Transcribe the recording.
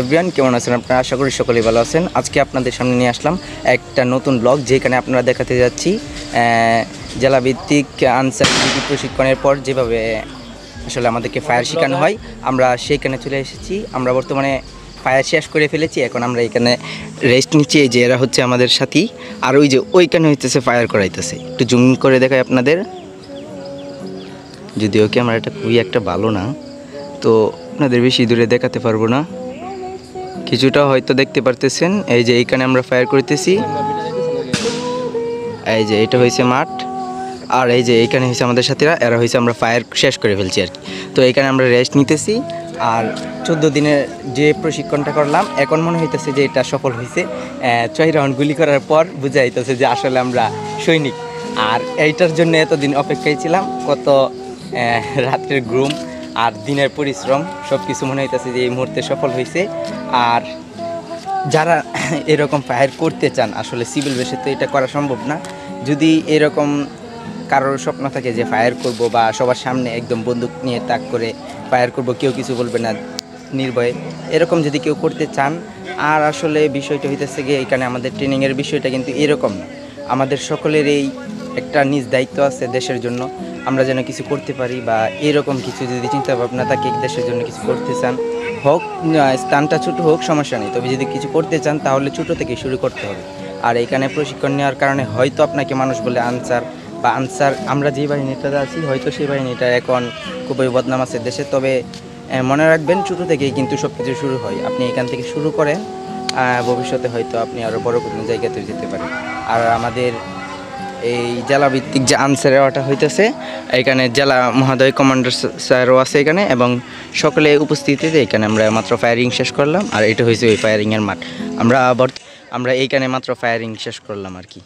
Everyone, কেমন আছেন আপনারা? আশা করি সকলেই ভালো আছেন। আজকে আপনাদের সামনে নিয়ে আসলাম একটা নতুন ব্লগ, যেখানে আপনারা দেখাতে যাচ্ছি জেলাভিত্তিক আনসার প্রশিক্ষণের পর যেভাবে আসলে আমাদেরকে ফায়ার শেখানো হয়, আমরা সেইখানে চলে এসেছি। আমরা বর্তমানে ফায়ার শেষ করে ফেলেছি, এখন আমরা এখানে রেস্ট নিচ্ছি। এই যে এরা হচ্ছে আমাদের সাথী, আর ওই যে ওইখানে হইতেছে ফায়ার করাইতেছে। একটু জুম করে দেখাই আপনাদের, যদিও ক্যামেরাটা খুবই একটা ভালো না, তো আপনাদের বেশি দূরে দেখাতে পারবো না। কিছুটা হয়তো দেখতে পারতেছেন। এই যে এইখানে আমরা ফায়ার করতেছি, এই যে এটা হয়েছে মাঠ, আর এই যে এইখানে হয়েছে আমাদের সাথীরা, এরা হয়েছে আমরা ফায়ার শেষ করে ফেলছি আর কি। তো এইখানে আমরা রেস্ট নিতেছি। আর 14 দিনের যে প্রশিক্ষণটা করলাম, এখন মনে হইতেছে যে এটা সফল হয়েছে। 6 রাউন্ড গুলি করার পর বোঝা যাইতেছে যে আসলে আমরা সৈনিক। আর এইটার জন্য এতদিন অপেক্ষায় ছিলাম, কত রাত্রের ঘুম আর দিনের পরিশ্রম সব কিছু মনে হইতেছে যে এই মুহূর্তে সফল হয়েছে। আর যারা এরকম ফায়ার করতে চান, আসলে সিভিল বেসে তো এটা করা সম্ভব না। যদি এরকম কারোর স্বপ্ন থাকে যে ফায়ার করব বা সবার সামনে একদম বন্দুক নিয়ে তাক করে ফায়ার করব, কেউ কিছু বলবে না, নির্ভয়ে, এরকম যদি কেউ করতে চান। আর আসলে বিষয়টা হইতেছে গিয়ে এখানে আমাদের ট্রেনিংয়ের বিষয়টা কিন্তু এরকম না। আমাদের সকলের এই একটা নিজ দায়িত্ব আছে দেশের জন্য, আমরা যেন কিছু করতে পারি, বা এরকম কিছু যদি চিন্তা ভাবনা থাকে দেশের জন্য কিছু করতে চান, হোক স্থানটা ছোটো হোক সমস্যা নেই, তবে যদি কিছু করতে চান তাহলে ছোটো থেকে শুরু করতে হবে। আর এখানে প্রশিক্ষণ নেওয়ার কারণে হয়তো আপনাকে মানুষ বলে আনসার বা আনসার, আমরা যে বাহিনীটাতে আছি হয়তো সেই বাহিনীটা এখন খুবই বদনাম আছে দেশে। তবে মনে রাখবেন, ছোটো থেকেই কিন্তু সব কিছু শুরু হয়। আপনি এখান থেকে শুরু করেন, ভবিষ্যতে হয়তো আপনি আরও বড় কোনো জায়গাতে যেতে পারেন। আর আমাদের এই জেলাভিত্তিক যে আনসার এওয়াটা হইতেছে, এখানে জেলা মহোদয় কমান্ডার স্যারও আছে এখানে, এবং সকলে উপস্থিতিতে এখানে আমরা মাত্র ফায়ারিং শেষ করলাম। আর এটা হয়েছে ওই ফায়ারিংয়ের মাঠ। আমরা এইখানে মাত্র ফায়ারিং শেষ করলাম আর কি।